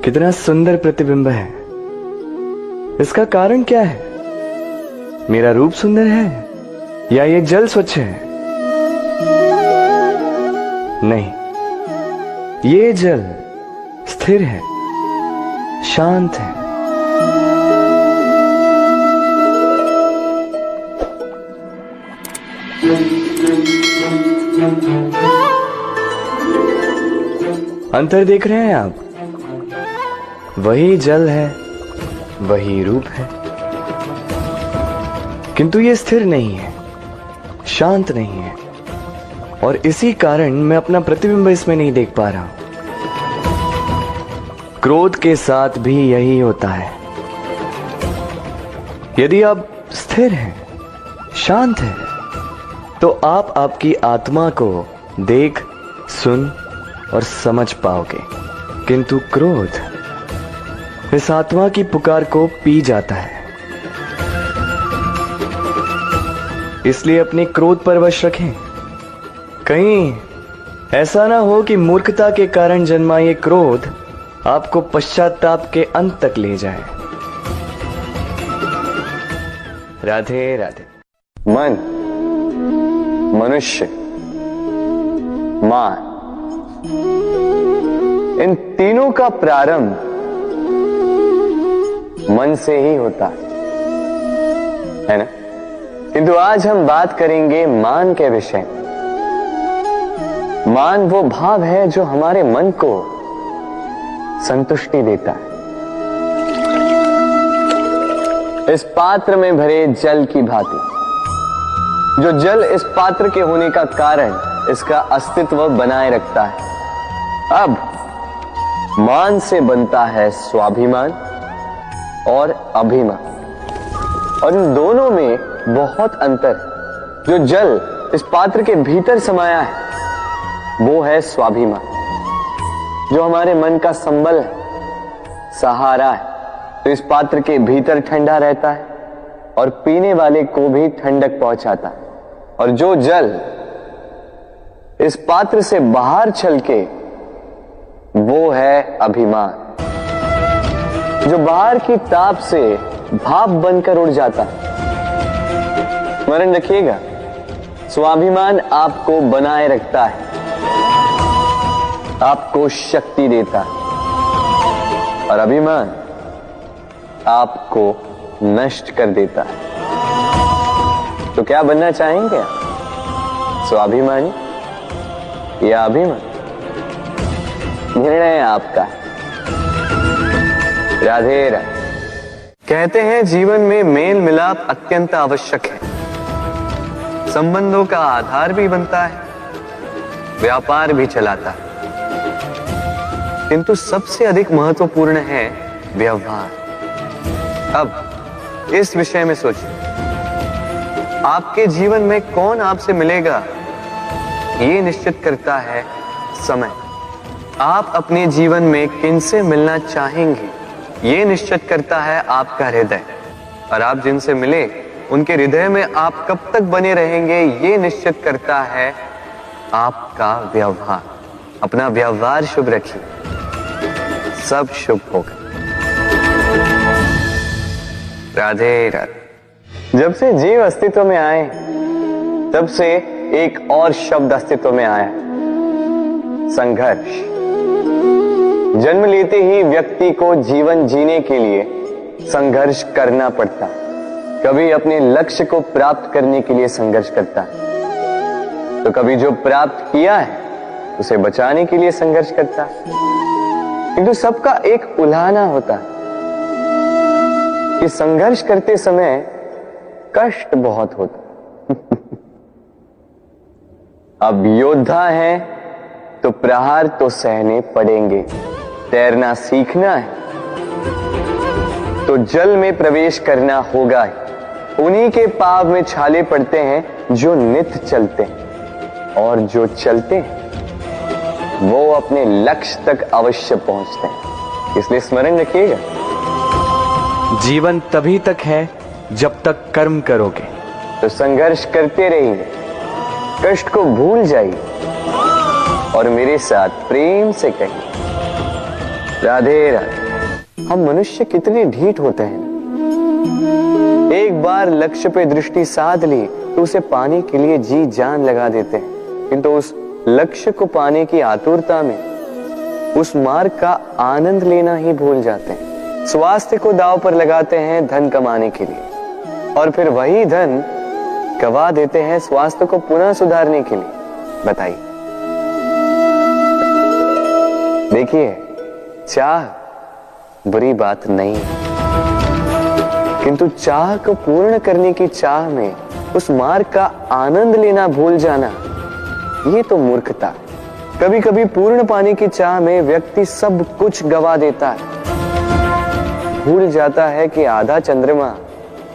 कितना सुंदर प्रतिबिंब है। इसका कारण क्या है? मेरा रूप सुंदर है या ये जल स्वच्छ है? नहीं, ये जल स्थिर है, शांत है। अंतर देख रहे हैं आप? वही जल है, वही रूप है, किंतु ये स्थिर नहीं है, शांत नहीं है, और इसी कारण मैं अपना प्रतिबिंब इसमें नहीं देख पा रहा हूं। क्रोध के साथ भी यही होता है। यदि आप स्थिर हैं, शांत हैं, तो आप आपकी आत्मा को देख, सुन और समझ पाओगे। किंतु क्रोध इस आत्मा की पुकार को पी जाता है। इसलिए अपने क्रोध पर वश रखें। कहीं ऐसा ना हो कि मूर्खता के कारण जन्मा ये क्रोध आपको पश्चाताप के अंत तक ले जाए। राधे राधे। मन, मनुष्य, मान, इन तीनों का प्रारंभ मन से ही होता है ना? किंतु आज हम बात करेंगे मान के विषय में। मान वो भाव है जो हमारे मन को संतुष्टि देता है। इस पात्र में भरे जल की भांति, जो जल इस पात्र के होने का कारण इसका अस्तित्व बनाए रखता है। अब मान से बनता है स्वाभिमान और अभिमान, और इन दोनों में बहुत अंतर है। जो जल इस पात्र के भीतर समाया है वो है स्वाभिमान, जो हमारे मन का संबल है, सहारा है, तो इस पात्र के भीतर ठंडा रहता है और पीने वाले को भी ठंडक पहुंचाता है। और जो जल इस पात्र से बाहर छलके वो है अभिमान, जो बाहर की ताप से भाप बनकर उड़ जाता है। स्मरण रखिएगा, स्वाभिमान आपको बनाए रखता है, आपको शक्ति देता है, और अभिमान आपको नष्ट कर देता है। तो क्या बनना चाहेंगे आप? स्वाभिमानी या अभिमानी? निर्णय आपका। राधे राधे। कहते हैं जीवन में मेल मिलाप अत्यंत आवश्यक है। संबंधों का आधार भी बनता है, व्यापार भी चलाता है, किंतु सबसे अधिक महत्वपूर्ण है व्यवहार। अब इस विषय में सोचिए, आपके जीवन में कौन आपसे मिलेगा ये निश्चित करता है समय। आप अपने जीवन में किनसे मिलना चाहेंगे ये निश्चित करता है आपका हृदय, और आप जिनसे मिले उनके हृदय में आप कब तक बने रहेंगे ये निश्चित करता है आपका व्यवहार। अपना व्यवहार शुभ रखिए, सब शुभ होगा। राधे राधे। जब से जीव अस्तित्व में आए तब से एक और शब्द अस्तित्व में आया, संघर्ष। जन्म लेते ही व्यक्ति को जीवन जीने के लिए संघर्ष करना पड़ता है। कभी अपने लक्ष्य को प्राप्त करने के लिए संघर्ष करता है, तो कभी जो प्राप्त किया है उसे बचाने के लिए संघर्ष करता है। किंतु सबका एक उल्हाना होता है कि संघर्ष करते समय कष्ट बहुत होता। अब योद्धा है तो प्रहार तो सहने पड़ेंगे। तैरना सीखना है तो जल में प्रवेश करना होगा ही। उन्हीं के पाव में छाले पड़ते हैं जो नित चलते हैं, और जो चलते हैं वो अपने लक्ष्य तक अवश्य पहुंचते हैं। इसलिए स्मरण रखिएगा, जीवन तभी तक है जब तक कर्म करोगे। तो संघर्ष करते रहिए, कष्ट को भूल जाइए और मेरे साथ प्रेम से कहिए, राधे राधे। हम मनुष्य कितने ढीठ होते हैं। एक बार लक्ष्य पे दृष्टि साध ली तो उसे पाने के लिए जी जान लगा देते हैं, किंतु उस लक्ष्य को पाने की आतुरता में उस मार्ग का आनंद लेना ही भूल जाते हैं। स्वास्थ्य को दांव पर लगाते हैं धन कमाने के लिए, और फिर वही धन गवा देते हैं स्वास्थ्य को पुनः सुधारने के लिए। बताइए। देखिए, चाह बुरी बात नहीं है, किंतु चाह को पूर्ण करने की चाह में उस मार्ग का आनंद लेना भूल जाना, ये तो मूर्खता। कभी कभी पूर्ण पाने की चाह में व्यक्ति सब कुछ गवा देता है, भूल जाता है कि आधा चंद्रमा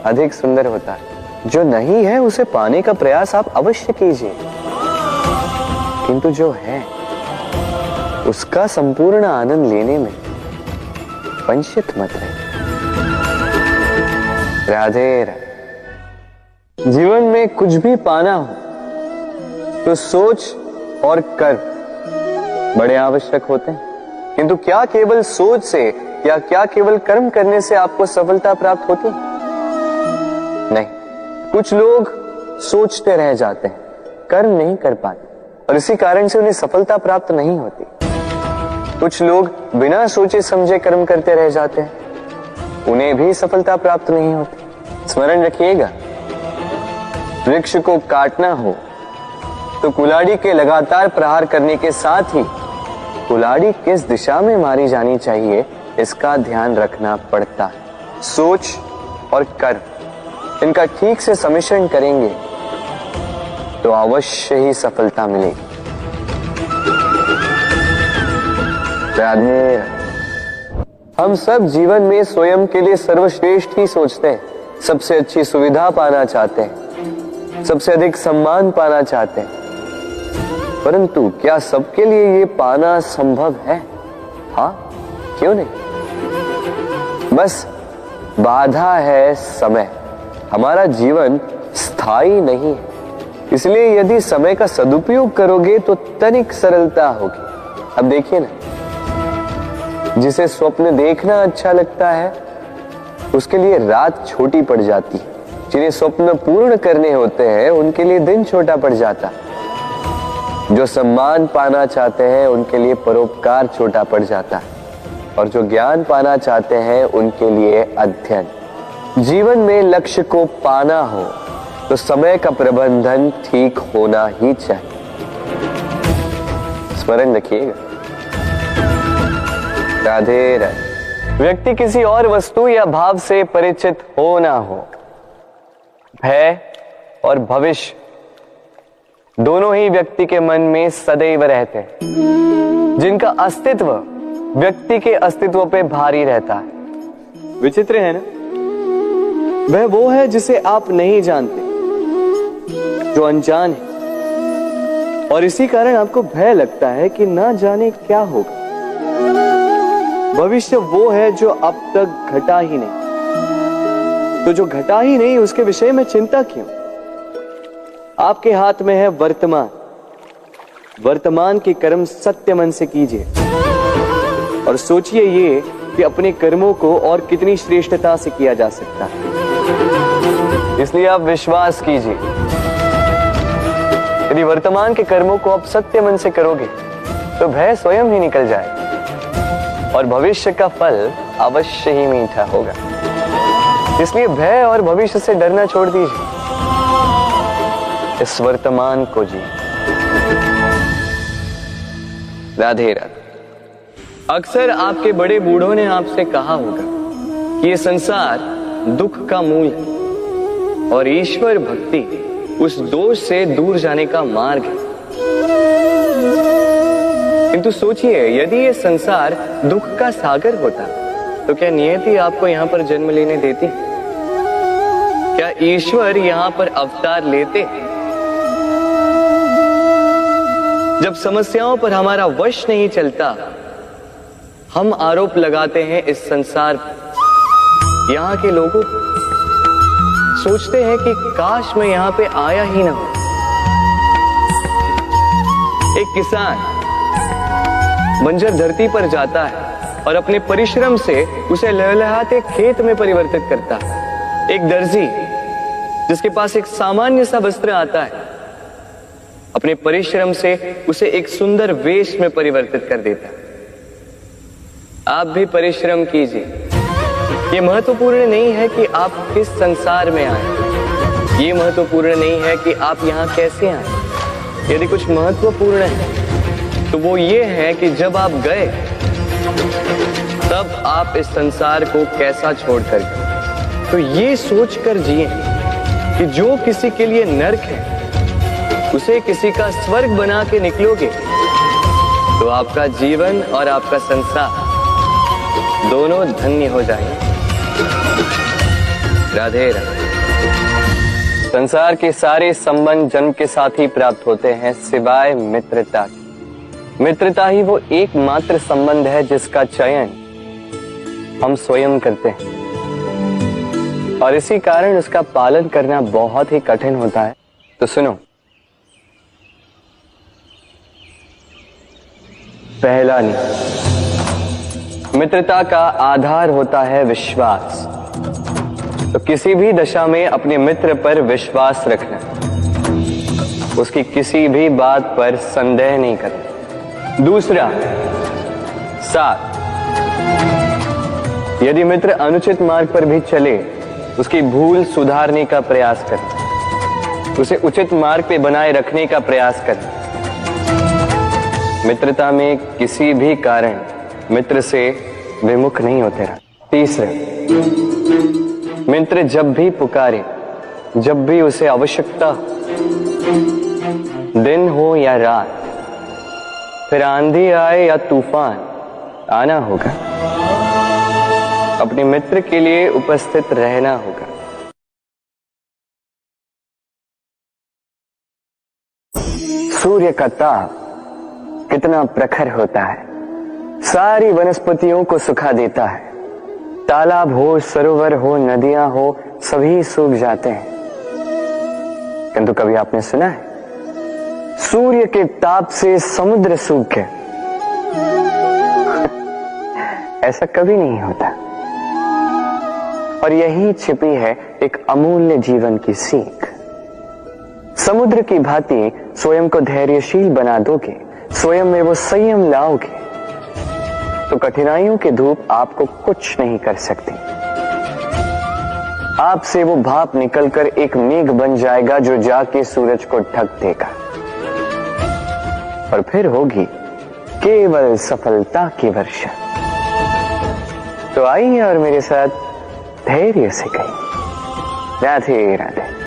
अधिक सुंदर होता है। जो नहीं है उसे पाने का प्रयास आप अवश्य कीजिए, किंतु जो है उसका संपूर्ण आनंद लेने में वंचित मत रहिए। राधे राधे। जीवन में कुछ भी पाना हो तो सोच और कर्म बड़े आवश्यक होते हैं, किंतु क्या केवल सोच से या क्या केवल कर्म करने से आपको सफलता प्राप्त होती है? नहीं। कुछ लोग सोचते रह जाते हैं, कर्म नहीं कर पाते, और इसी कारण से उन्हें सफलता प्राप्त नहीं होती। कुछ लोग बिना सोचे समझे कर्म करते रह जाते हैं, उन्हें भी सफलता प्राप्त नहीं होती। स्मरण रखिएगा, वृक्ष को काटना हो तो कुल्हाड़ी के लगातार प्रहार करने के साथ ही कुल्हाड़ी किस दिशा में मारी जानी चाहिए इसका ध्यान रखना पड़ता है। सोच और कर्म, इनका ठीक से सम्मिश्रण करेंगे तो अवश्य ही सफलता मिलेगी। राधे। हम सब जीवन में स्वयं के लिए सर्वश्रेष्ठ ही सोचते हैं, सबसे अच्छी सुविधा पाना चाहते हैं, सबसे अधिक सम्मान पाना चाहते हैं, परंतु क्या सबके लिए ये पाना संभव है? हाँ, क्यों नहीं। बस बाधा है समय। हमारा जीवन स्थायी नहीं है, इसलिए यदि समय का सदुपयोग करोगे तो तनिक सरलता होगी। अब देखिए ना, जिसे स्वप्न देखना अच्छा लगता है उसके लिए रात छोटी पड़ जाती है, जिन्हें स्वप्न पूर्ण करने होते हैं उनके लिए दिन छोटा पड़ जाता है, जो सम्मान पाना चाहते हैं उनके लिए परोपकार छोटा पड़ जाता है, और जो ज्ञान पाना चाहते हैं उनके लिए अध्ययन। जीवन में लक्ष्य को पाना हो तो समय का प्रबंधन ठीक होना ही चाहिए। स्मरण रखिएगा। राधे राधे। व्यक्ति किसी और वस्तु या भाव से परिचित हो ना हो, भय और भविष्य दोनों ही व्यक्ति के मन में सदैव रहते हैं, जिनका अस्तित्व व्यक्ति के अस्तित्व पे भारी रहता है। विचित्र है ना? वह वो है जिसे आप नहीं जानते, जो अनजान है, और इसी कारण आपको भय लगता है कि ना जाने क्या होगा। भविष्य वो है जो अब तक घटा ही नहीं, तो जो घटा ही नहीं उसके विषय में चिंता क्यों? आपके हाथ में है वर्तमान। वर्तमान के कर्म सत्य मन से कीजिए और सोचिए ये कि अपने कर्मों को और कितनी श्रेष्ठता से किया जा सकता है। इसलिए आप विश्वास कीजिए, यदि वर्तमान के कर्मों को आप सत्य मन से करोगे तो भय स्वयं ही निकल जाएगा और भविष्य का फल अवश्य ही मीठा होगा। इसलिए भय और भविष्य से डरना छोड़ दीजिए, इस वर्तमान को जी। राधे राधे। अक्सर आपके बड़े बूढ़ों ने आपसे कहा होगा कि ये संसार दुख का मूल है और ईश्वर भक्ति उस दोष से दूर जाने का मार्ग है। किंतु सोचिए, यदि ये संसार दुख का सागर होता तो क्या नियति आपको यहां पर जन्म लेने देती? क्या ईश्वर यहां पर अवतार लेते? जब समस्याओं पर हमारा वश नहीं चलता, हम आरोप लगाते हैं इस संसार पर। यहाँ के लोगों सोचते हैं कि काश मैं यहाँ पे आया ही ना हो। एक किसान बंजर धरती पर जाता है और अपने परिश्रम से उसे लहलहाते खेत में परिवर्तित करता है। एक दर्जी जिसके पास एक सामान्य सा वस्त्र आता है, अपने परिश्रम से उसे एक सुंदर वेश में परिवर्तित कर देता है। आप भी परिश्रम कीजिए। ये महत्वपूर्ण नहीं है कि आप किस संसार में आए, ये महत्वपूर्ण नहीं है कि आप यहां कैसे आए। यदि कुछ महत्वपूर्ण है तो वो ये है कि जब आप गए तब आप इस संसार को कैसा छोड़कर गए। तो ये सोचकर जिए कि जो किसी के लिए नरक है उसे किसी का स्वर्ग बना के निकलोगे तो आपका जीवन और आपका संसार दोनों धन्य हो जाएंगे। राधे राधे। संसार के सारे संबंध जन्म के साथ ही प्राप्त होते हैं सिवाय मित्रता की। मित्रता ही वो एकमात्र संबंध है जिसका चयन हम स्वयं करते हैं और इसी कारण उसका पालन करना बहुत ही कठिन होता है। तो सुनो, पहला नियम, मित्रता का आधार होता है विश्वास। तो किसी भी दशा में अपने मित्र पर विश्वास रखना, उसकी किसी भी बात पर संदेह नहीं करना। दूसरा, साथ। यदि मित्र अनुचित मार्ग पर भी चले उसकी भूल सुधारने का प्रयास करना, उसे उचित मार्ग पे बनाए रखने का प्रयास करना। मित्रता में किसी भी कारण मित्र से विमुख नहीं होते रहा। तीसरा, मित्र जब भी पुकारे, जब भी उसे आवश्यकता, दिन हो या रात, फिर आंधी आए या तूफान, आना होगा, अपने मित्र के लिए उपस्थित रहना होगा। सूर्य का ताप कितना प्रखर होता है, सारी वनस्पतियों को सुखा देता है। तालाब हो, सरोवर हो, नदियां हो, सभी सूख जाते हैं। किंतु कभी आपने सुना है सूर्य के ताप से समुद्र सूख गया? ऐसा कभी नहीं होता। और यही छिपी है एक अमूल्य जीवन की सीख। समुद्र की भांति स्वयं को धैर्यशील बना दोगे, स्वयं में वो संयम लाओगे, तो कठिनाइयों की धूप आपको कुछ नहीं कर सकती। आपसे वो भाप निकलकर एक मेघ बन जाएगा जो जाके सूरज को ढक देगा और फिर होगी केवल सफलता की वर्षा। तो आइए और मेरे साथ धैर्य से कहिए, राधे राधे।